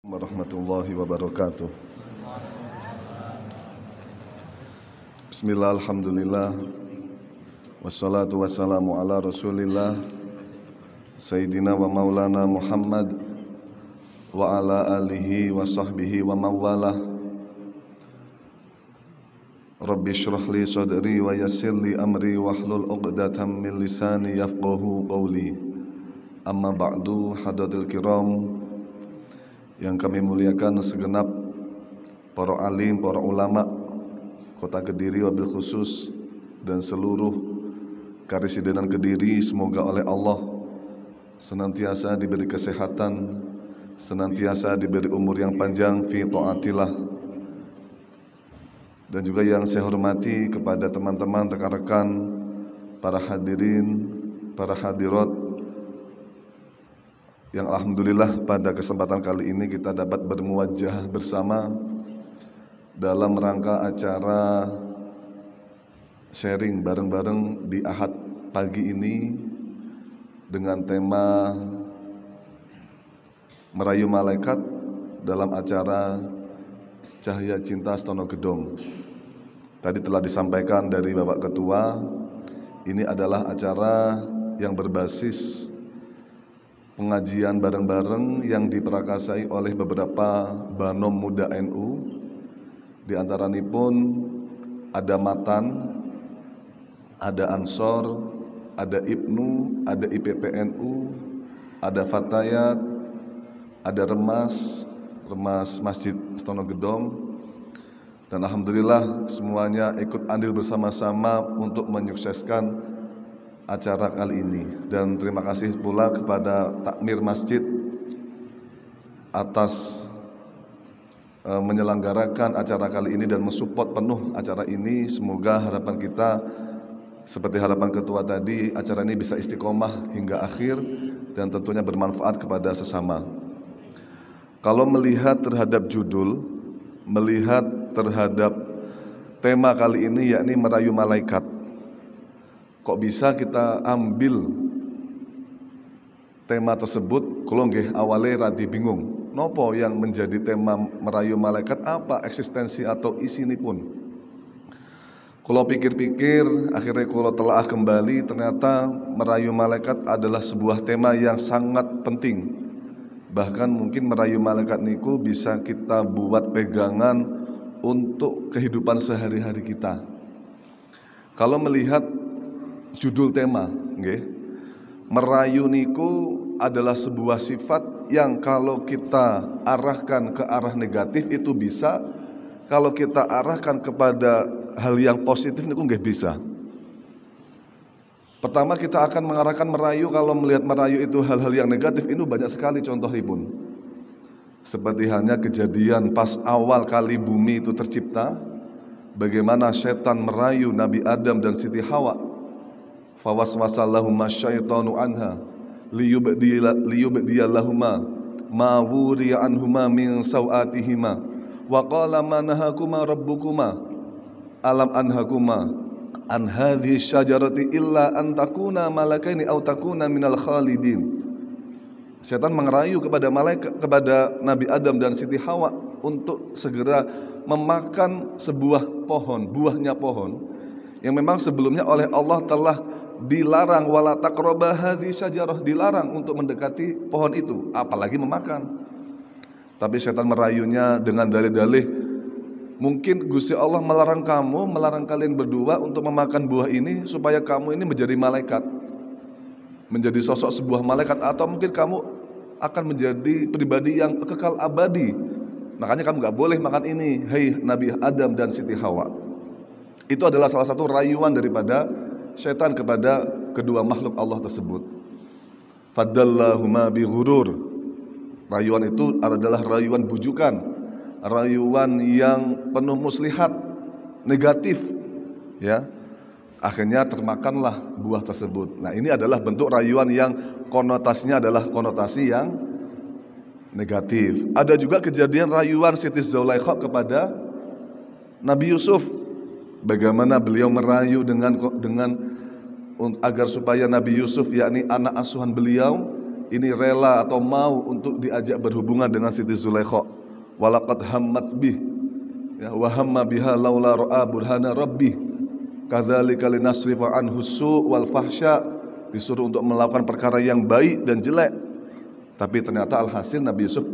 Warahmatullahi wabarakatuh. Bismillah, alhamdulillah, wassalatu wassalamu ala rasulillah Sayyidina wa maulana Muhammad wa ala alihi wa sahbihi wa mawalah. Rabbi syrah li sadri wa yassir li amri wahlul uqdatam min lisani yafqahu qawli. Amma ba'du, hadatul kiram yang kami muliakan segenap para alim, para ulama Kota Kediri wabil khusus dan seluruh Karesidenan Kediri, semoga oleh Allah senantiasa diberi kesehatan, senantiasa diberi umur yang panjang fi taatillah. Dan juga yang saya hormati kepada teman-teman, rekan-rekan, para hadirin, para hadirat, yang alhamdulillah pada kesempatan kali ini kita dapat bermuwajah bersama dalam rangka acara sharing bareng-bareng di Ahad pagi ini dengan tema Merayu Malaikat dalam acara Cahaya Cinta Stono Gedong. Tadi telah disampaikan dari Bapak Ketua, ini adalah acara yang berbasis pengajian bareng-bareng yang diperakasai oleh beberapa banom muda NU. Di antaranipun ada Matan, ada Ansor, ada Ibnu, ada IPPNU, ada Fatayat, ada Remas Masjid Stono Gedong. Dan alhamdulillah semuanya ikut andil bersama-sama untuk menyukseskan acara kali ini. Dan terima kasih pula kepada takmir masjid atas menyelenggarakan acara kali ini dan mensupport penuh acara ini. Semoga harapan kita seperti harapan ketua tadi, acara ini bisa istiqomah hingga akhir dan tentunya bermanfaat kepada sesama. Kalau melihat terhadap judul, melihat terhadap tema kali ini, yakni Merayu Malaikat, kok bisa kita ambil tema tersebut? Kulo nggih awale radi bingung. Nopo yang menjadi tema Merayu Malaikat, apa eksistensi atau isinipun? Kulo pikir-pikir, akhirnya kulo telaah kembali, ternyata Merayu Malaikat adalah sebuah tema yang sangat penting. Bahkan mungkin Merayu Malaikat niku bisa kita buat pegangan untuk kehidupan sehari-hari kita. Kalau melihat judul tema, nggih, merayu niku adalah sebuah sifat yang kalau kita arahkan ke arah negatif itu bisa, kalau kita arahkan kepada hal yang positif niku nggih bisa. Pertama kita akan mengarahkan merayu, kalau melihat merayu itu hal-hal yang negatif, itu banyak sekali contohipun. Seperti hanya kejadian pas awal kali bumi itu tercipta, bagaimana setan merayu Nabi Adam dan Siti Hawa. Fawaswasalahuma syaitanu anha liyubdiyallahuma ma wuriya anhuma min sawatihima wa qala ma nahakuma rabbukuma alam anhakuma an hadhihi syajarati illa an takuna malakaini aw takuna minal khalidin. Setan mengerayu kepada malaikat, kepada Nabi Adam dan Siti Hawa untuk segera memakan sebuah pohon, buahnya pohon yang memang sebelumnya oleh Allah telah dilarang, wala taqraba hadhihi syajarah, dilarang untuk mendekati pohon itu, apalagi memakan. Tapi setan merayunya dengan dalih-dalih, mungkin Gusti Allah melarang kamu, melarang kalian berdua untuk memakan buah ini supaya kamu ini menjadi malaikat, menjadi sosok sebuah malaikat, atau mungkin kamu akan menjadi pribadi yang kekal abadi. Makanya kamu gak boleh makan ini, hei Nabi Adam dan Siti Hawa. Itu adalah salah satu rayuan daripada syaitan kepada kedua makhluk Allah tersebut. Fadallahuma bighurur. Rayuan itu adalah rayuan bujukan, rayuan yang penuh muslihat, negatif, ya. Akhirnya termakanlah buah tersebut. Nah, ini adalah bentuk rayuan yang konotasinya adalah konotasi yang negatif. Ada juga kejadian rayuan Siti Zulaikha kepada Nabi Yusuf. Bagaimana beliau merayu dengan agar supaya Nabi Yusuf, yakni anak asuhan beliau, ini rela atau mau untuk diajak berhubungan dengan Siti Zulaikha. Walaqad hammat bih, ya, wa hamma biha laula ra'a burhana rabbih kadzalika linasrifa anhu su' wal fahsya, disuruh untuk melakukan perkara yang baik dan jelek, tapi ternyata alhasil Nabi Yusuf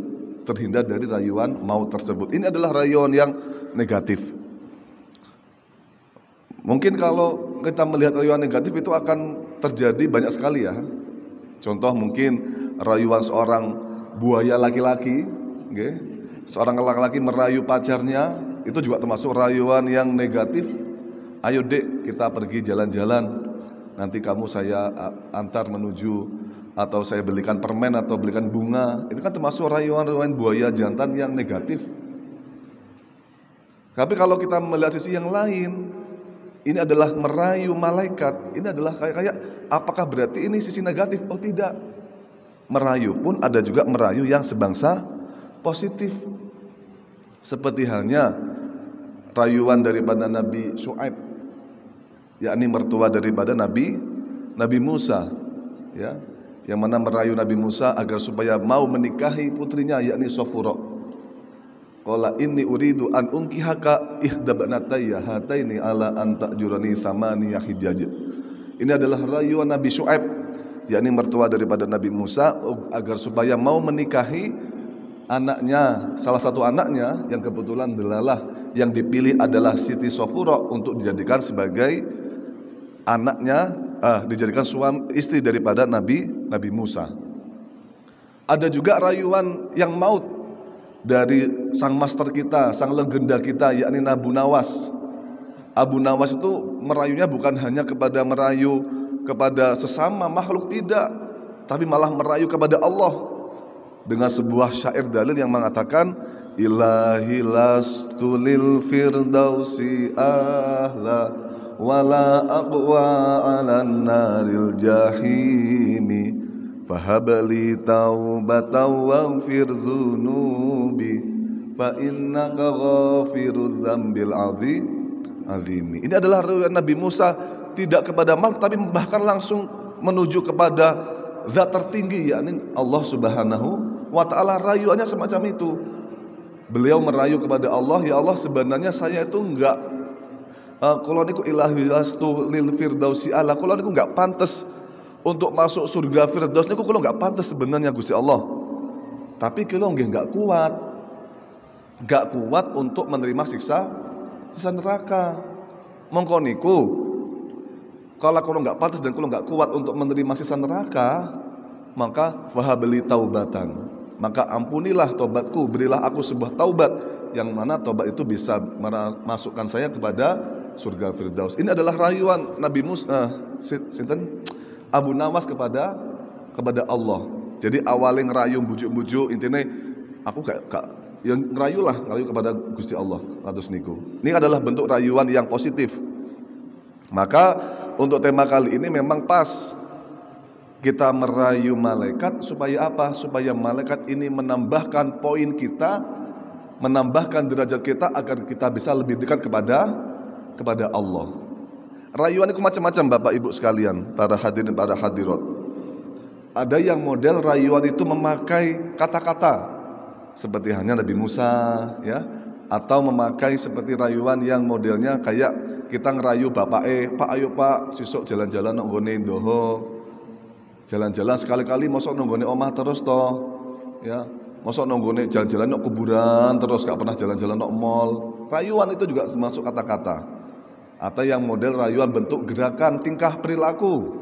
terhindar dari rayuan maut tersebut. Ini adalah rayuan yang negatif. Mungkin kalau kita melihat rayuan negatif itu akan terjadi banyak sekali ya. Contoh mungkin rayuan seorang buaya laki-laki, okay? Seorang laki-laki merayu pacarnya, itu juga termasuk rayuan yang negatif. Ayo dek, kita pergi jalan-jalan, nanti kamu saya antar menuju, atau saya belikan permen atau belikan bunga. Itu kan termasuk rayuan-rayuan buaya jantan yang negatif. Tapi kalau kita melihat sisi yang lain, ini adalah merayu malaikat. Ini adalah kayak apakah berarti ini sisi negatif? Oh tidak. Merayu pun ada juga merayu yang sebangsa positif. Seperti halnya rayuan daripada Nabi Syuaib, yakni mertua daripada Nabi Musa, ya, yang mana merayu Nabi Musa agar supaya mau menikahi putrinya, yakni Safura. Qala inni uridu an unkihaka ihdabanatayya hataini ala an ta'jurani thamaniya hijaj. Ini adalah rayuan Nabi Syuaib, yakni mertua daripada Nabi Musa, agar supaya mau menikahi anaknya, salah satu anaknya yang kebetulan delalah yang dipilih adalah Siti Safura untuk dijadikan sebagai anaknya, dijadikan suami istri daripada Nabi Musa. Ada juga rayuan yang maut dari sang master kita, sang legenda kita, yakni Abu Nawas. Abu Nawas itu merayunya bukan hanya merayu kepada sesama makhluk, tidak, tapi malah merayu kepada Allah dengan sebuah syair dalil yang mengatakan ilahi lastu lil firdausi ahla wala aqwa 'alan naril jahimi fahabli taubatan waghfir dzunubi fa innaka ghafirudz dzambil azimi. Ini adalah riwayat Nabi Musa, tidak kepada makhluk tapi bahkan langsung menuju kepada zat tertinggi, yakni Allah Subhanahu wa ta'ala. Rayuannya semacam itu. Beliau merayu kepada Allah, ya Allah, sebenarnya saya itu enggak kalau niku ilahi lastu lil firdausi ala, kalau niku enggak pantas untuk masuk surga firdaus niku, kalau enggak pantas sebenarnya Gusti Allah. Tapi kalau nggih enggak kuat untuk menerima siksa neraka. Mongko niku kalau enggak pantas dan kalau enggak kuat untuk menerima siksa neraka, maka fahabli taubatan, maka ampunilah taubatku, berilah aku sebuah taubat yang mana taubat itu bisa memasukkan saya kepada surga firdaus. Ini adalah rayuan Nabi Musa, Abu Nawas kepada Allah. Jadi awalnya ngerayu bujuk-bujuk, intinya aku gak yang ngerayu kepada Gusti Allah atus niku. Ini adalah bentuk rayuan yang positif. Maka untuk tema kali ini memang pas kita merayu malaikat supaya apa? Supaya malaikat ini menambahkan poin kita, menambahkan derajat kita agar kita bisa lebih dekat kepada Allah. Rayuan itu macam-macam Bapak Ibu sekalian, para hadirin, para hadirat. Ada yang model rayuan itu memakai kata-kata seperti hanya Nabi Musa, ya, atau memakai seperti rayuan yang modelnya kayak kita ngerayu bapak, Pak ayo Pak, sesuk jalan-jalan nang nggone ndoho. Jalan-jalan sekali-kali, mosok nang nggone omah terus toh, ya. Mosok nang nggone jalan-jalan nang kuburan terus, gak pernah jalan-jalan nang mall. Rayuan itu juga termasuk kata-kata. Atau yang model rayuan bentuk gerakan tingkah perilaku,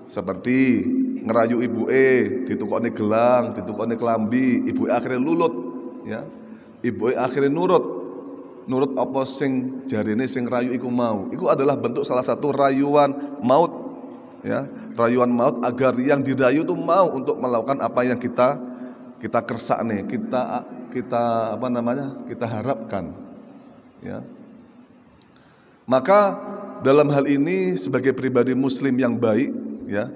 seperti ngerayu ibuke ditukokne gelang, ditukokne kelambi, ibuke akhirnya lulut, ya. Ibuke akhirnya nurut apa sing jarine sing rayu iku mau. Iku adalah bentuk salah satu rayuan maut, ya. Rayuan maut agar yang dirayu itu mau untuk melakukan apa yang kita kersakne, kita harapkan, ya. Maka dalam hal ini sebagai pribadi muslim yang baik, ya,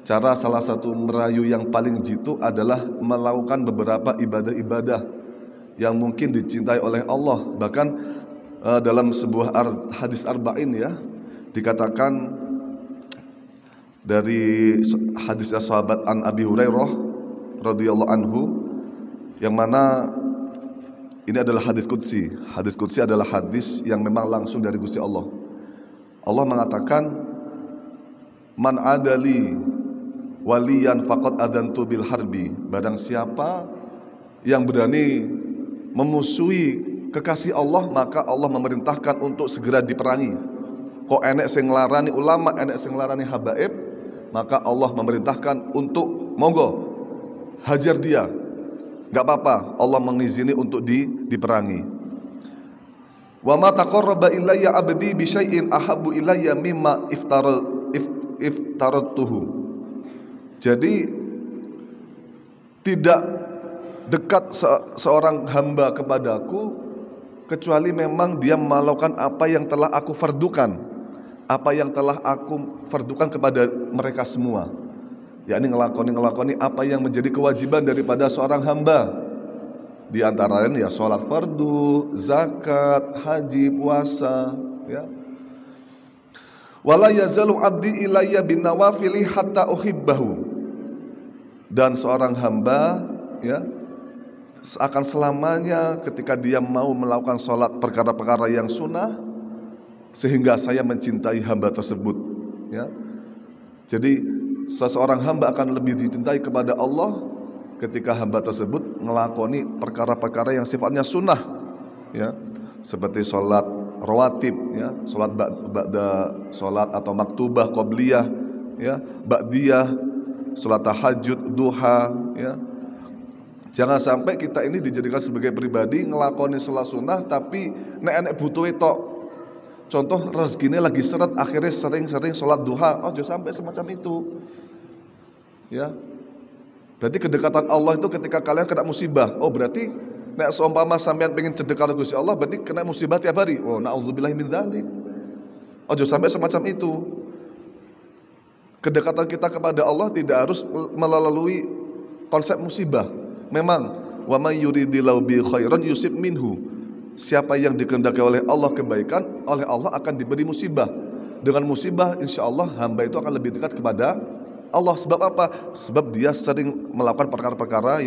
cara salah satu merayu yang paling jitu adalah melakukan beberapa ibadah-ibadah yang mungkin dicintai oleh Allah. Bahkan dalam sebuah hadis arba'in, ya, dikatakan dari hadis sahabat an Abi Hurairah radhiyallahu anhu, yang mana ini adalah hadis qudsi. Hadis qudsi adalah hadis yang memang langsung dari Gusti Allah. Allah mengatakan, "Man adali waliyan faqad adantu bil harbi." Barang siapa yang berani memusuhi kekasih Allah, maka Allah memerintahkan untuk segera diperangi. Kok enek sing nglarani ulama, enek sing nglarani habaib, maka Allah memerintahkan untuk monggo hajar dia. Enggak apa-apa, Allah mengizini untuk diperangi. Wa ma taqarraba ilayya 'abdi bi syai'in ahabbu ilayya mimma iftaratuhu. Jadi tidak dekat seorang hamba kepadaku kecuali memang dia melakukan apa yang telah aku fardukan, apa yang telah aku fardukan kepada mereka semua, yakni ngelakoni apa yang menjadi kewajiban daripada seorang hamba, di antaranya ya sholat fardu, zakat, haji, puasa, ya. Wala yazalu abdi ilayya bin nawafili hatta uhibbahu. Dan seorang hamba, ya, akan selamanya ketika dia mau melakukan sholat perkara-perkara yang sunnah, sehingga saya mencintai hamba tersebut, ya. Jadi seseorang hamba akan lebih dicintai kepada Allah ketika hamba tersebut melakoni perkara-perkara yang sifatnya sunnah, ya, seperti sholat rawatib, ya, sholat ba'da sholat atau maktubah qobliyah, ya, ba'diyah, sholat tahajud, duha, ya. Jangan sampai kita ini dijadikan sebagai pribadi ngelakoni sholat sunnah tapi nek butuh itu. Contoh rezekinya lagi seret, akhirnya sering-sering sholat duha. Oh, jangan sampai semacam itu, ya. Berarti kedekatan Allah itu ketika kalian kena musibah. Oh, berarti nek seumpama sampean pengen cedek karo Gusti Allah, berarti kena musibah tiap hari. Oh, na'udzubillahi min dzalik. Oh, jangan sampai semacam itu. Kedekatan kita kepada Allah tidak harus melalui konsep musibah. Memang wa may yuridillahu bi khairan yusib minhu. Siapa yang dikehendaki oleh Allah kebaikan, oleh Allah akan diberi musibah. Dengan musibah insya Allah hamba itu akan lebih dekat kepada Allah. Sebab apa? Sebab dia sering melakukan perkara-perkara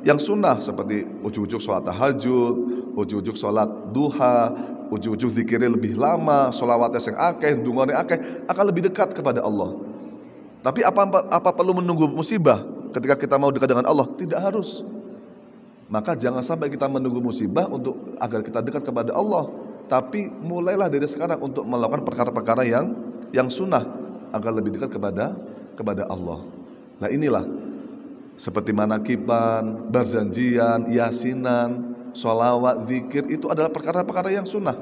yang sunnah, seperti ujuk-ujuk sholat tahajud, ujuk-ujuk sholat duha, ujuk-ujuk zikirnya lebih lama, sholawatnya yang akeh, dungane akeh, akan lebih dekat kepada Allah. Tapi apa perlu menunggu musibah ketika kita mau dekat dengan Allah? Tidak harus. Maka jangan sampai kita menunggu musibah untuk agar kita dekat kepada Allah. Tapi mulailah dari sekarang untuk melakukan perkara-perkara yang sunnah agar lebih dekat kepada Allah. Nah, inilah seperti manakiban, berzanjian, yasinan, sholawat, zikir, itu adalah perkara-perkara yang sunnah.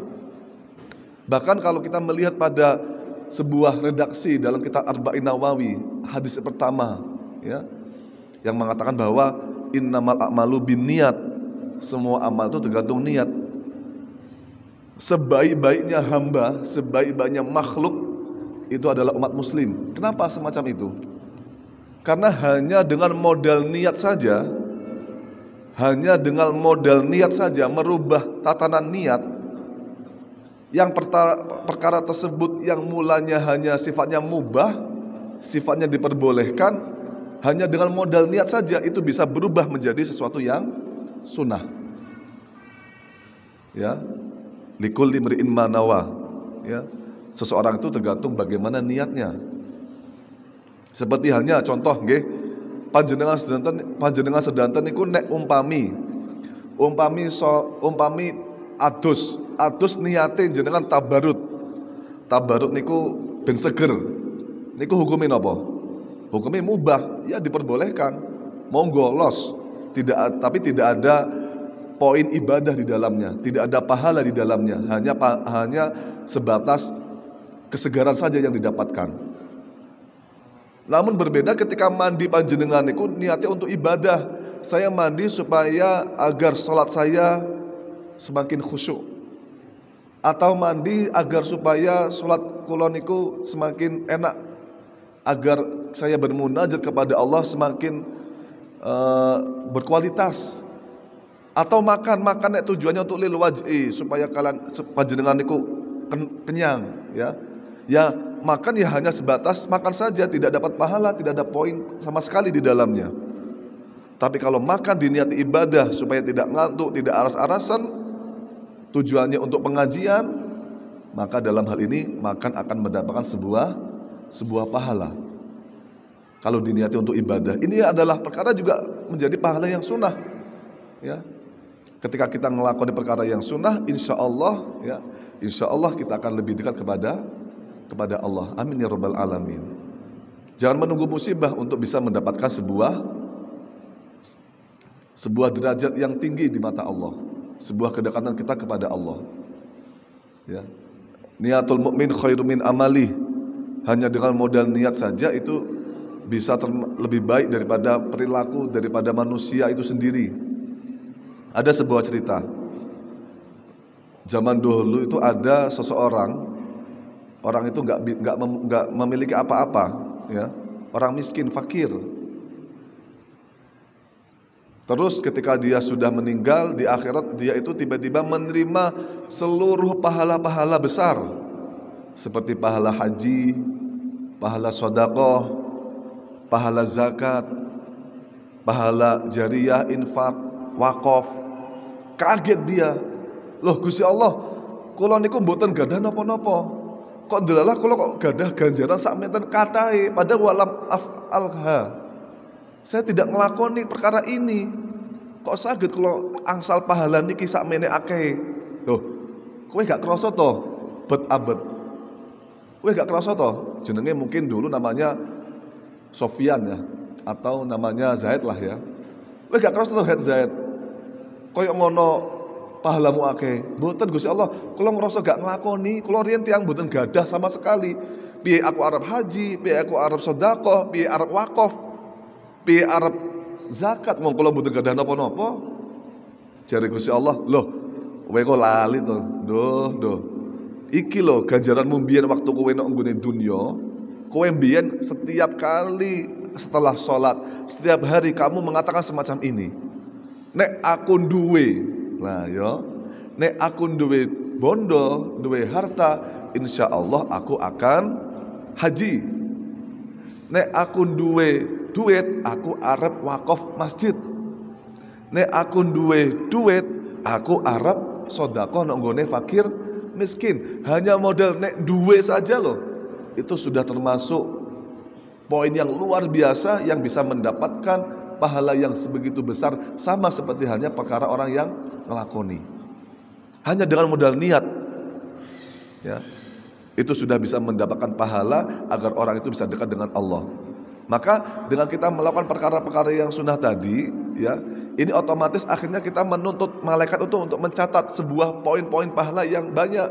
Bahkan kalau kita melihat pada sebuah redaksi dalam kitab Arba'in Nawawi, hadis pertama, ya, yang mengatakan bahwa innamal a'malu binniyat, semua amal itu tergantung niat. Sebaik-baiknya hamba, sebaik-baiknya makhluk itu adalah umat muslim. Kenapa semacam itu? Karena hanya dengan modal niat saja, merubah tatanan niat, yang perkara tersebut yang mulanya hanya sifatnya mubah, sifatnya diperbolehkan, hanya dengan modal niat saja itu bisa berubah menjadi sesuatu yang sunnah, ya. Likulli imri'in ma nawa, ya. Seseorang itu tergantung bagaimana niatnya. Seperti halnya contoh nggih, panjenengan sedanten niku nek umpami adus niate jenengan tabarut niku ben seger, niku hukumin apa? Hukumnya mubah, ya diperbolehkan, monggo los, tapi tidak ada poin ibadah di dalamnya, tidak ada pahala di dalamnya, hanya sebatas kesegaran saja yang didapatkan. Namun berbeda ketika mandi panjenengan niku niatnya untuk ibadah. Saya mandi supaya agar sholat saya semakin khusyuk, atau mandi agar supaya sholat kula niku semakin enak, agar saya bermunajat kepada Allah semakin berkualitas. Atau makan tujuannya untuk lil wajhi, supaya kalian panjenengan niku kenyang, ya. Ya, makan ya hanya sebatas makan saja, tidak dapat pahala, tidak ada poin sama sekali di dalamnya. Tapi kalau makan diniati ibadah supaya tidak ngantuk, tidak aras-arasan, tujuannya untuk pengajian, maka dalam hal ini makan akan mendapatkan sebuah pahala. Kalau diniati untuk ibadah, ini adalah perkara juga menjadi pahala yang sunnah. Ya, ketika kita melakukan perkara yang sunnah, insya Allah kita akan lebih dekat kepada Allah. Amin ya rabbal alamin. Jangan menunggu musibah untuk bisa mendapatkan sebuah derajat yang tinggi di mata Allah, sebuah kedekatan kita kepada Allah. Ya. Niatul mukmin khairum min amali. Hanya dengan modal niat saja itu bisa lebih baik daripada perilaku daripada manusia itu sendiri. Ada sebuah cerita. Zaman dahulu itu ada seseorang, orang itu nggak memiliki apa-apa, ya, orang miskin, fakir. Terus ketika dia sudah meninggal di akhirat, dia itu tiba-tiba menerima seluruh pahala-pahala besar, seperti pahala haji, pahala sedekah, pahala zakat, pahala jariyah, infak, wakaf. Kaget dia. Loh Gusti Allah, kula niku mboten gadah napa-napa. Kok ndelalah kula kok gadah ganjaran sak menten kathah, padahal walam af'alha. Saya tidak nglakoni perkara ini. Kok saged kula angsal pahala niki sakmene akeh. Loh, kowe gak krasa to? Bet abet. Kowe gak krasa to? Jenenge mungkin dulu namanya Sofyan ya, atau namanya Zaid lah ya. Kowe gak krasa to Zaid? Koyok ngono pahalamu akeh. Mboten Gusti Allah, kula ngrasa gak nglakoni, kula riyen tiyang mboten gadah sama sekali. Piye aku arep haji, piye aku arep sedekah, piye arep wakaf, piye arep zakat, wong kula mboten gadah napa-napa. Jare Gusti Allah, "Loh, kowe kok lali to? Duh. Iki lho ganjaranmu mbiyen waktu kowe nang nggone dunya. Kowe mbiyen setiap kali setelah sholat, setiap hari kamu mengatakan semacam ini. Nek aku duwe, nah yo, nek aku duwe bondo, duwe harta, insya Allah aku akan haji. Nek aku duwe duit, aku arep wakaf masjid. Nek aku duwe duit, aku arep sedekah nang nggone fakir miskin." Hanya modal nek duwe saja loh, itu sudah termasuk poin yang luar biasa yang bisa mendapatkan pahala yang sebegitu besar, sama seperti halnya perkara orang yang ngelakoni. Hanya dengan modal niat, ya, itu sudah bisa mendapatkan pahala agar orang itu bisa dekat dengan Allah. Maka dengan kita melakukan perkara-perkara yang sunnah tadi, ya, ini otomatis akhirnya kita menuntut malaikat untuk mencatat sebuah poin-poin pahala yang banyak.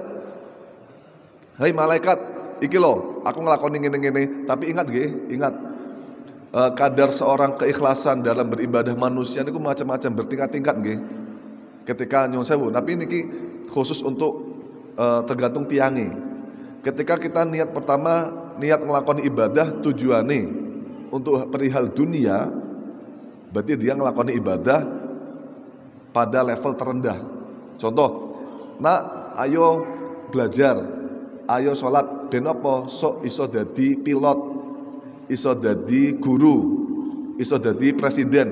Hai malaikat, iki loh, aku ngelakoni ngene-ngene, tapi ingat kadar seorang keikhlasan dalam beribadah manusia niku macam-macam, bertingkat-tingkat nggih. Ketika nyuwun sewu, tapi niki khusus untuk tergantung tiange. Ketika kita niat pertama, niat ngelakoni ibadah tujuane untuk perihal dunia, berarti dia ngelakoni ibadah pada level terendah. Contoh, nak ayo belajar, ayo sholat, ben apa sok iso dadi pilot, iso dadi guru, iso dadi presiden.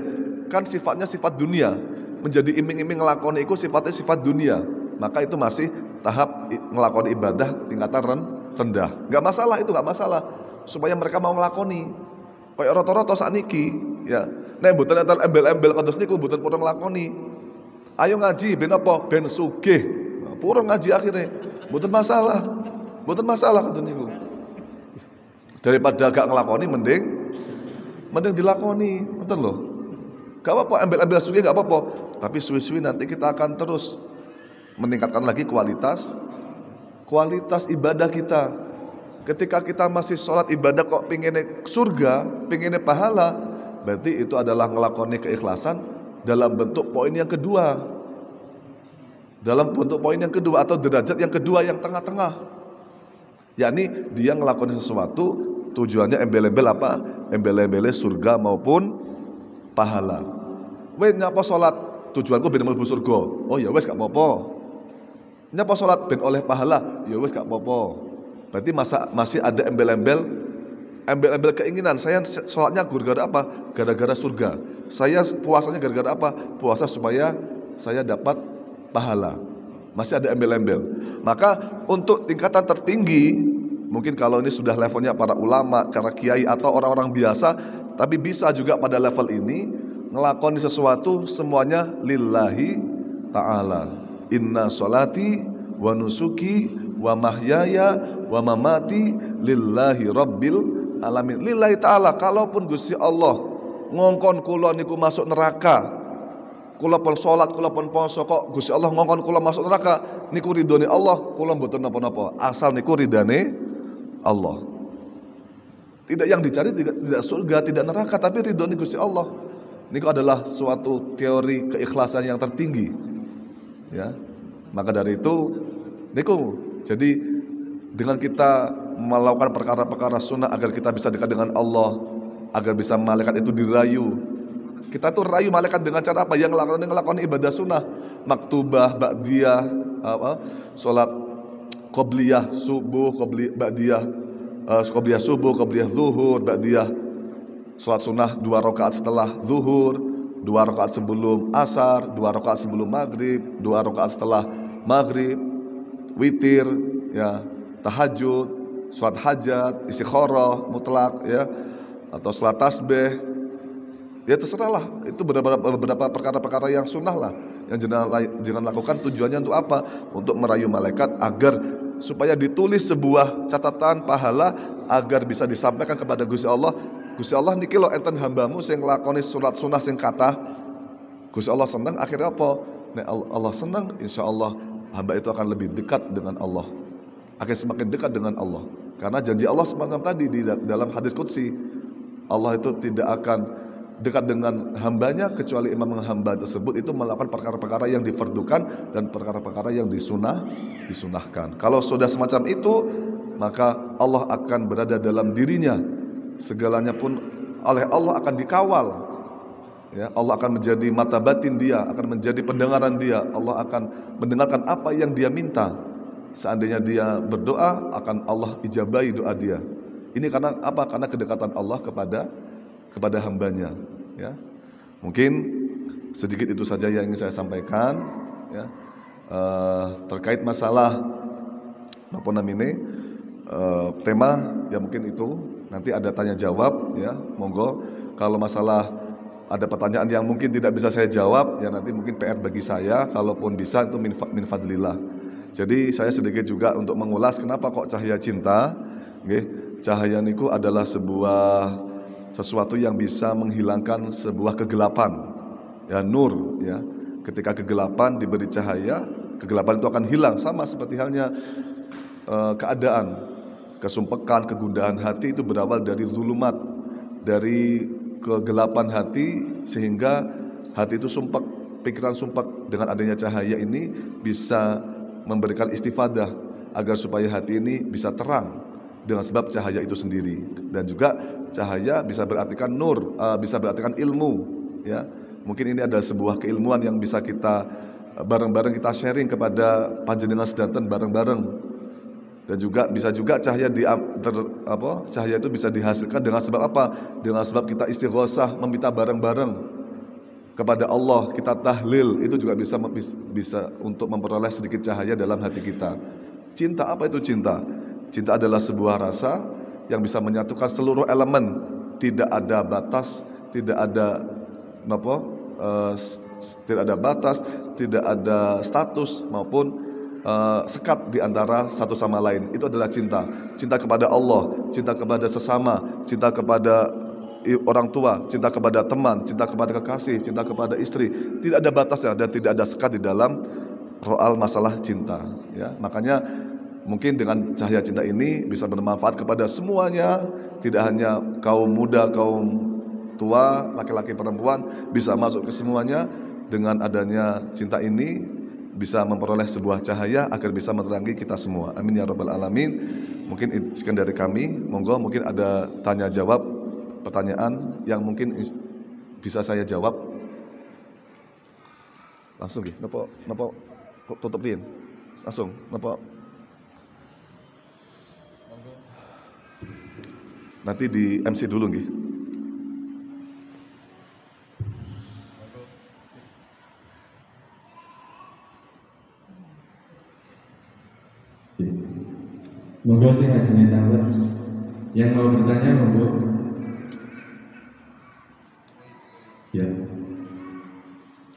Kan sifatnya sifat dunia. Menjadi iming-iming ngelakoni itu sifatnya sifat dunia. Maka itu masih tahap ngelakoni ibadah tingkatan rendah. Gak masalah, itu gak masalah. Supaya mereka mau ngelakoni. Kayak rata-rata sakniki, ya. Nek mboten entel embel-embel kados niku mboten purun nglakoni. Ayo ngaji ben apa? Ben sugih. Nah, purun ngaji akhirnya. Mboten masalah. Mboten masalah kados niku. Daripada gak nglakoni mending dilakoni, ngoten lho. Gak apa-apa embel-embel sugih gak apa-apa, tapi suwi-suwi nanti kita akan terus meningkatkan lagi kualitas ibadah kita. Ketika kita masih sholat ibadah kok pengennya surga, pengennya pahala, berarti itu adalah ngelakoni keikhlasan dalam bentuk poin yang kedua. Dalam bentuk poin yang kedua atau derajat yang kedua yang tengah-tengah. Yakni dia ngelakoni sesuatu tujuannya embel-embel apa? Embel-embel surga maupun pahala. Weh nyapa sholat tujuanku ben mlebu surga. Oh ya wes gak apa-apa. Nyapa sholat ben oleh pahala. Ya wes gak apa-apa. Berarti masih ada embel-embel embel-embel keinginan. Saya sholatnya gara-gara apa? Gara-gara surga. Saya puasanya gara-gara apa? Puasa supaya saya dapat pahala. Masih ada embel-embel. Maka untuk tingkatan tertinggi, mungkin kalau ini sudah levelnya para ulama, para kiai atau orang-orang biasa, tapi bisa juga pada level ini ngelakoni sesuatu semuanya lillahi ta'ala. Inna sholati wa nusuki wa mahyaya wa mamati lillahi rabbil alamin. Lillahi ta'ala, kalaupun Gusti Allah ngongkon kula niku masuk neraka, kula pun salat, kula pun poso, kok Gusti Allah ngongkon kula masuk neraka, niku ridhone Allah, kula mboten napa-napa, asal niku ridane Allah. Tidak yang dicari tidak surga, tidak neraka, tapi ridhone Gusti Allah. Niku adalah suatu teori keikhlasan yang tertinggi. Ya. Maka dari itu niku, jadi dengan kita melakukan perkara-perkara sunnah agar kita bisa dekat dengan Allah, agar bisa malaikat itu dirayu. Kita tuh rayu malaikat dengan cara apa? Yang ngelakukan ibadah sunnah, maktubah, ba'diyah, sholat qobliyah subuh, ba'diyah, qobliyah subuh, qobliyah zuhur, ba'diyah, sholat sunnah 2 rakaat setelah zuhur, 2 rakaat sebelum asar, 2 rakaat sebelum maghrib, 2 rakaat setelah maghrib, witir, ya, tahajud, sholat hajat, istikharah mutlak, ya, atau sholat tasbih, ya terserahlah. Itu beberapa perkara-perkara yang sunnah lah, yang jangan lakukan. Tujuannya untuk apa? Untuk merayu malaikat agar supaya ditulis sebuah catatan pahala agar bisa disampaikan kepada Gusti Allah. Gusti Allah niki lho enten hambamu sing nglakoni salat sunah sing kathah. Gusti Allah seneng, akhirnya apa? Nek Allah seneng, insyaallah hamba itu akan lebih dekat dengan Allah. Akan semakin dekat dengan Allah. Karena janji Allah semacam tadi di dalam hadis qudsi, Allah itu tidak akan dekat dengan hambanya kecuali imam hamba tersebut itu melakukan perkara-perkara yang difardukan dan perkara-perkara yang disunahkan. Kalau sudah semacam itu, maka Allah akan berada dalam dirinya. Segalanya pun oleh Allah akan dikawal. Ya, Allah akan menjadi mata batin dia, akan menjadi pendengaran dia. Allah akan mendengarkan apa yang dia minta. Seandainya dia berdoa, akan Allah ijabahi doa dia. Ini karena apa? Karena kedekatan Allah kepada hambanya. Ya, mungkin sedikit itu saja yang ingin saya sampaikan. Ya, terkait masalah apa namanya tema, ya mungkin itu. Nanti ada tanya jawab, ya, monggo. Kalau masalah ada pertanyaan yang mungkin tidak bisa saya jawab, ya nanti mungkin PR bagi saya. Kalaupun bisa itu min fadlillah. Jadi saya sedikit juga untuk mengulas kenapa kok cahaya cinta. Okay. Cahaya niku adalah sesuatu yang bisa menghilangkan sebuah kegelapan. Ya, nur, ya. Ketika kegelapan diberi cahaya, kegelapan itu akan hilang, sama seperti halnya keadaan. Kesumpekan, kegundahan hati itu berawal dari zulumat, dari kegelapan hati, sehingga hati itu sumpek, pikiran sumpek. Dengan adanya cahaya ini bisa memberikan istifadah agar supaya hati ini bisa terang dengan sebab cahaya itu sendiri. Dan juga cahaya bisa berartikan nur, bisa berartikan ilmu, ya. Mungkin ini ada sebuah keilmuan yang bisa kita bareng-bareng kita sharing kepada panjenengan sedanten bareng-bareng. Dan juga bisa juga cahaya cahaya itu bisa dihasilkan dengan sebab apa? Dengan sebab kita istighosah, meminta bareng-bareng kepada Allah, kita tahlil, itu juga bisa untuk memperoleh sedikit cahaya dalam hati kita. Cinta, apa itu cinta? Cinta adalah sebuah rasa yang bisa menyatukan seluruh elemen, tidak ada batas, tidak ada tidak ada batas, tidak ada status maupun sekat di antara satu sama lain. Itu adalah cinta. Cinta kepada Allah, cinta kepada sesama, cinta kepada orang tua, cinta kepada teman, cinta kepada kekasih, cinta kepada istri. Tidak ada batasnya dan tidak ada sekat di dalam soal masalah cinta. Ya, makanya mungkin dengan cahaya cinta ini bisa bermanfaat kepada semuanya, tidak hanya kaum muda, kaum tua, laki-laki, perempuan, bisa masuk ke semuanya. Dengan adanya cinta ini bisa memperoleh sebuah cahaya agar bisa menerangi kita semua. Amin ya rabbal alamin. Mungkin sekian dari kami. Monggo mungkin ada tanya jawab, pertanyaan yang mungkin bisa saya jawab. Langsung nggih, napa tutup din. Langsung napa. Nanti di MC dulu nggih. Monggo sing ajeng tambah. Yang mau bertanya monggo. Ya.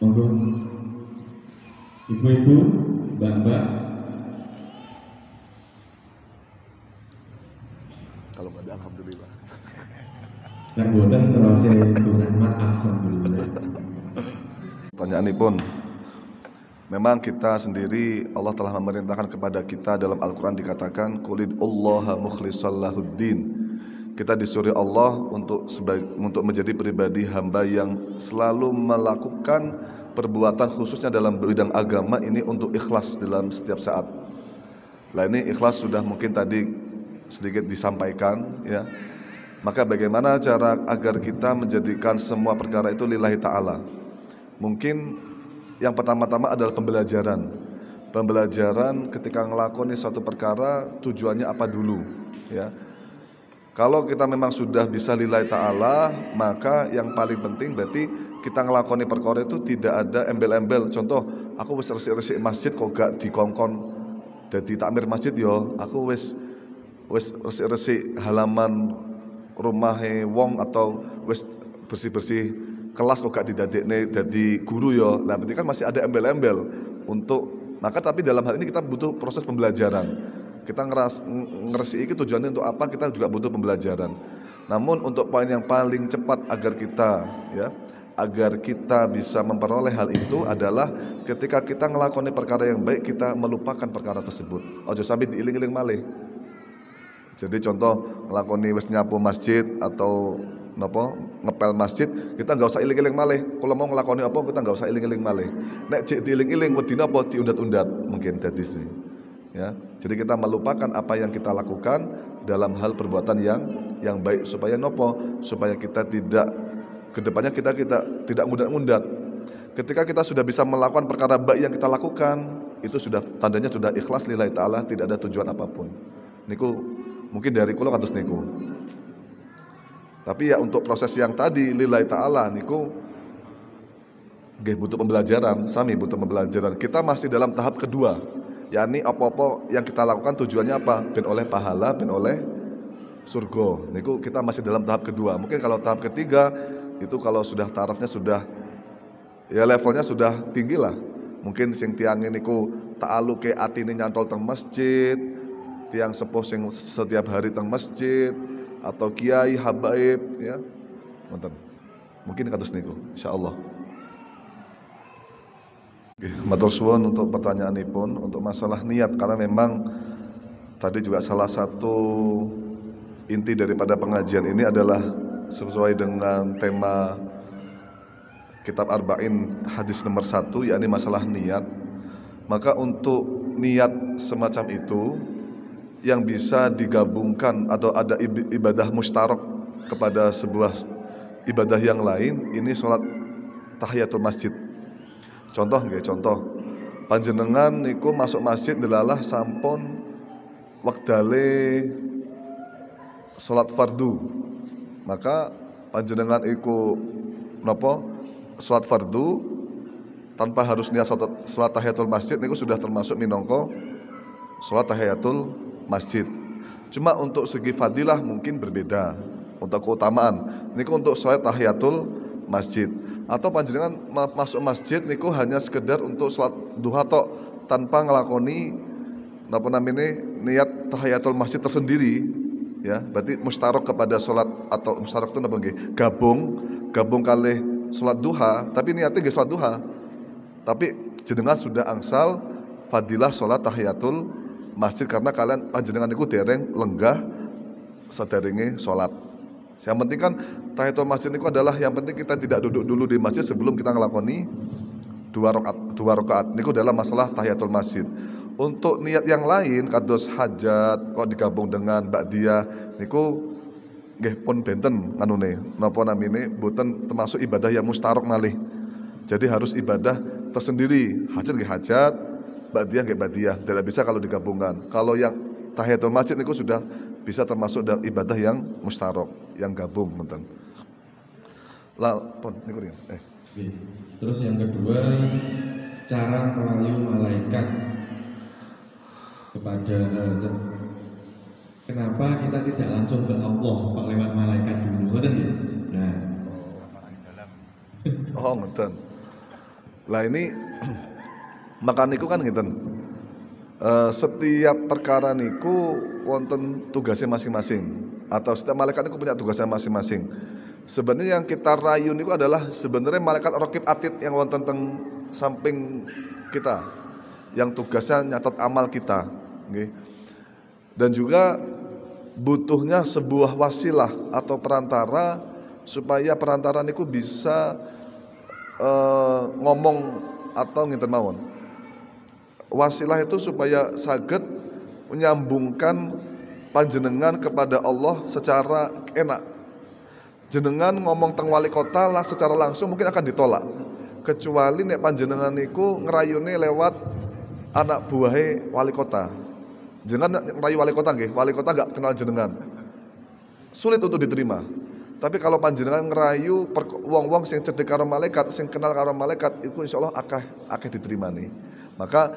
Monggo. Ibu-ibu, mbak-mbak. Kalau nggak ada alhamdulillah. Dan boten terus Mat alhamdulillah. Pertanyaanipun, memang kita sendiri Allah telah memerintahkan kepada kita dalam Al-Quran dikatakan Qulidullaha mukhlishal lahuddin. Kita disuruh Allah untuk menjadi pribadi hamba yang selalu melakukan perbuatan khususnya dalam bidang agama ini untuk ikhlas dalam setiap saat. Nah ini ikhlas sudah mungkin tadi sedikit disampaikan ya. Maka bagaimana cara agar kita menjadikan semua perkara itu lillahi ta'ala? Mungkin yang pertama-tama adalah pembelajaran. Pembelajaran ketika ngelakoni suatu perkara tujuannya apa dulu ya. Kalau kita memang sudah bisa lillahi ta'ala, maka yang paling penting berarti kita ngelakoni perkara itu tidak ada embel-embel. Contoh, aku wis resik-resik masjid kok gak dikongkon dadi takmir masjid yo. Aku wis resik-resik halaman rumahe wong atau wis bersih-bersih kelas kok gak didadekne dadi guru yo. Nah, berarti kan masih ada embel-embel untuk maka tapi dalam hal ini kita butuh proses pembelajaran. Kita ngeresi iki tujuannya untuk apa? Kita juga butuh pembelajaran. Namun untuk poin yang paling cepat agar kita bisa memperoleh hal itu adalah ketika kita ngelakoni perkara yang baik kita melupakan perkara tersebut. Ojo sampai diiling-iling malih. Jadi contoh ngelakoni wis nyapu masjid atau ngepel masjid, kita nggak usah iling-iling malih. Kalau mau ngelakoni apa kita nggak usah iling-iling malih. Nek jek diiling-iling wedine apa diundat-undat mungkin dadi sini. Ya. Jadi kita melupakan apa yang kita lakukan dalam hal perbuatan yang baik supaya supaya kita tidak kedepannya kita tidak mudat-mudat. Ketika kita sudah bisa melakukan perkara baik yang kita lakukan, itu sudah tandanya sudah ikhlas lillahi ta'ala, tidak ada tujuan apapun. Niku mungkin dari kula kados niku. Tapi ya untuk proses yang tadi lillahi ta'ala niku nggih butuh pembelajaran, sami butuh pembelajaran. Kita masih dalam tahap kedua, yakni apa-apa yang kita lakukan tujuannya apa? Ben oleh pahala, ben oleh surga. Niku kita masih dalam tahap kedua. Mungkin kalau tahap ketiga itu kalau sudah tarafnya sudah ya levelnya sudah tinggi lah. Mungkin sing tiang niku ta'aluke atine nyantol teng masjid, tiang sepuh sing setiap hari teng masjid atau kiai habaib ya. Mungkin kados niku insyaallah. Oke, matur suwun untuk pertanyaanipun untuk masalah niat karena memang tadi juga salah satu inti daripada pengajian ini adalah sesuai dengan tema kitab Arba'in hadis nomor 1 yakni masalah niat. Maka untuk niat semacam itu yang bisa digabungkan atau ada ibadah mustarok kepada sebuah ibadah yang lain, ini sholat tahiyatul masjid. Contoh panjenengan niku masuk masjid delalah sampun wektale sholat fardu, maka panjenengan iku sholat fardu tanpa harus niat sholat tahiyatul masjid niku sudah termasuk minangka sholat tahiyatul masjid. Cuma untuk segi fadilah mungkin berbeda. Untuk keutamaan niku untuk sholat tahiyatul masjid. Atau panjenengan masuk masjid niku hanya sekedar untuk sholat duha tok tanpa ngelakoni niat tahiyatul masjid tersendiri ya, berarti mustarok kepada sholat atau mustarok itu gabung kali sholat duha, tapi niatnya nggih sholat duha, tapi jenengan sudah angsal fadilah sholat tahiyatul masjid karena kalian panjenengan niku dereng lenggah saderenge sholat. Yang penting kan tahiyatul masjid itu adalah yang penting kita tidak duduk dulu di masjid sebelum kita ngelakoni dua rakaat. Niku dalam masalah tahiyatul masjid. Untuk niat yang lain kados hajat kok digabung dengan ba'diyah niku nggih pun benten nganune napa namine boten termasuk ibadah yang mustarok malih. Jadi harus ibadah tersendiri. Hajat nggih hajat, ba'diyah nggih ba'diyah. Tidak bisa kalau digabungkan. Kalau yang tahiyatul masjid niku sudah bisa termasuk dalam ibadah yang mustarok, yang gabung, teman. Lah, pon niku ya. Terus yang kedua, cara merayu malaikat kepada kenapa kita tidak langsung ke Allah, Pak, lewat malaikat dulu, kan ya? Nah, oh, ngeten. Lah ini maka niku kan ngeten. Setiap perkara niku wonten tugasnya masing-masing, atau setiap malaikat niku punya tugasnya masing-masing. Sebenarnya yang kita rayu niku adalah sebenarnya malaikat raqib atid yang wonten teng samping kita, yang tugasnya nyatat amal kita, nggih. Dan juga butuhnya sebuah wasilah atau perantara supaya perantara niku bisa ngomong atau ngeten mawon. Wasilah itu supaya saged menyambungkan panjenengan kepada Allah secara enak. Jenengan ngomong teng wali kota lah secara langsung mungkin akan ditolak. Kecuali nek panjenengan niku ngerayune lewat anak buahe wali kota. Jenengan ngerayu wali kota nggih, wali kota enggak kenal jenengan. Sulit untuk diterima. Tapi kalau panjenengan ngerayu wong-wong sing cedhek karo malaikat, sing kenal karo malaikat, iku insyaallah akeh diterima nih. Maka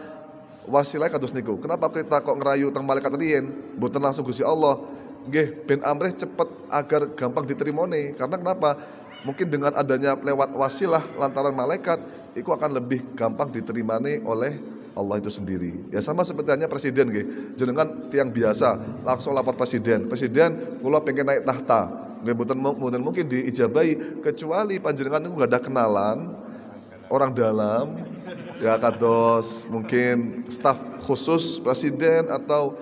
wasilah kados niku. Kenapa kita kok ngerayu teng malaikat riyen, mboten langsung Gusti Allah? Nggih, ben amrih cepet agar gampang diterimone. Karena kenapa? Mungkin dengan adanya lewat wasilah lantaran malaikat, itu akan lebih gampang diterimane oleh Allah itu sendiri. Ya sama seperti hanya presiden nggih. Jenengan tiang biasa langsung lapor presiden. Presiden, kula pengen naik tahta. Nggih mboten mungkin diijabahi kecuali panjenengan niku enggak ada kenalan orang dalam. Ya kados mungkin staf khusus presiden atau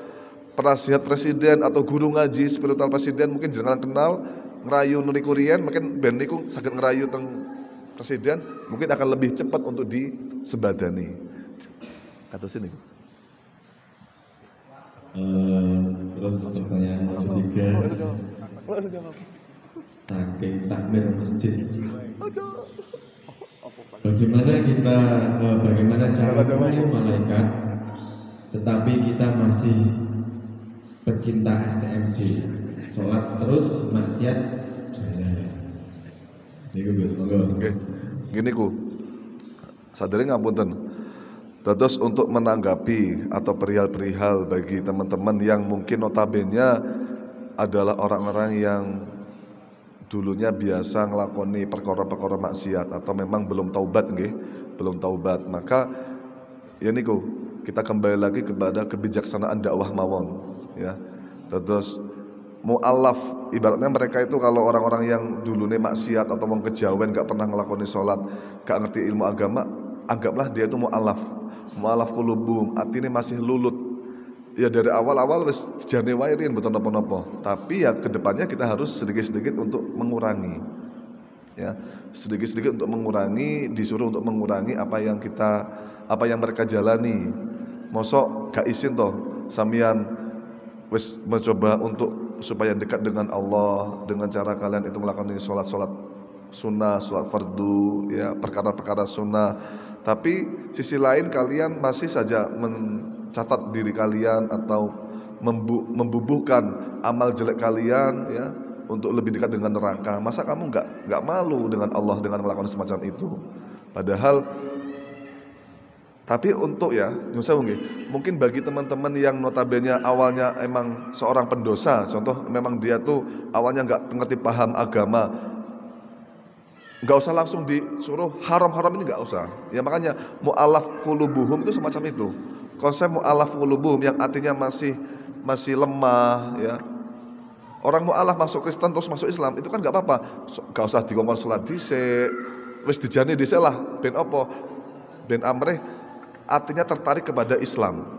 penasihat presiden atau guru ngaji spiritual presiden mungkin jenengan kenal ngerayu niku riyen mungkin ben niku saged ngerayu teng presiden mungkin akan lebih cepat untuk disebadani. Kados niku. Terus pertanyaan ketiga, saking takmir masjid. Bagaimana cara merayu malaikat, tetapi kita masih pecinta STMJ, sholat terus maksiat jalan. Niku Gus, monggo. Nggih. Gini ku. Sadere ngapunten. Terus untuk menanggapi atau perihal-perihal bagi teman-teman yang mungkin notabene adalah orang-orang yang dulunya biasa ngelakoni perkara-perkara maksiat atau memang belum taubat nggih, belum taubat. Maka ya niku, kita kembali lagi kepada kebijaksanaan dakwah mawon ya. Terus mu'alaf ibaratnya mereka itu kalau orang-orang yang dulunya maksiat atau wong kejawen gak pernah ngelakoni sholat, gak ngerti ilmu agama, anggaplah dia itu mu'alaf qulubum, atine masih lulut. Ya dari awal-awal wis jane wae riyen mboten napa-napa. Tapi ya kedepannya kita harus sedikit-sedikit untuk mengurangi. Ya, sedikit-sedikit untuk mengurangi, disuruh untuk mengurangi apa yang mereka jalani. Mosok gak isin toh samian wis mencoba untuk supaya dekat dengan Allah dengan cara kalian itu melakukan sholat sunnah, sholat fardu, ya perkara-perkara sunnah. Tapi sisi lain kalian masih saja mencatat diri kalian atau membubuhkan amal jelek kalian ya untuk lebih dekat dengan neraka. Masa kamu nggak malu dengan Allah dengan melakukan semacam itu? Padahal tapi untuk ya, mungkin bagi teman-teman yang notabene awalnya emang seorang pendosa, contoh memang dia tuh awalnya nggak ngerti paham agama, nggak usah langsung disuruh haram-haram ini nggak usah. Ya makanya mu'alaf qulubuhum itu semacam itu. Konsep mu'alaf qulubuhum yang artinya masih lemah ya. Orang mu'alaf masuk Kristen terus masuk Islam itu kan nggak apa-apa. Nggak usah dikongkon sholat dhisik, wis dijani dhisik lah ben apa? Ben amrih artinya tertarik kepada Islam.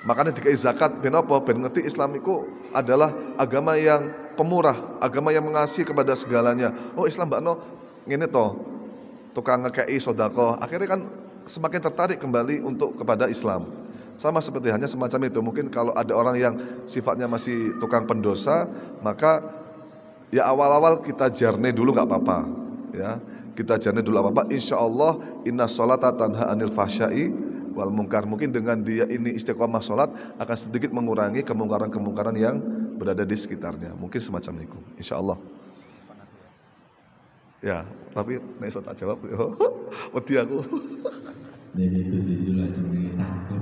Makanya dikai zakat ben apa? Ben ngerti Islam itu adalah agama yang pemurah, agama yang mengasihi kepada segalanya. Oh Islam mbakno ngene toh, tukang ngekei sedekah. Akhirnya kan semakin tertarik kembali untuk kepada Islam. Sama seperti hanya semacam itu. Mungkin kalau ada orang yang sifatnya masih tukang pendosa, maka ya awal-awal kita jarne dulu nggak apa-apa, ya. Kita jarne dulu apa-apa. Insyaallah inna sholata tanha anil fahsya'i wal munkar. Mungkin dengan dia ini istiqomah sholat akan sedikit mengurangi kemungkaran-kemungkaran yang berada di sekitarnya. Mungkin semacam itu, insya Allah. Ya, tapi nek iso tak jawab yo. Wedi aku. Jadi itu sih sudah jenenge takut.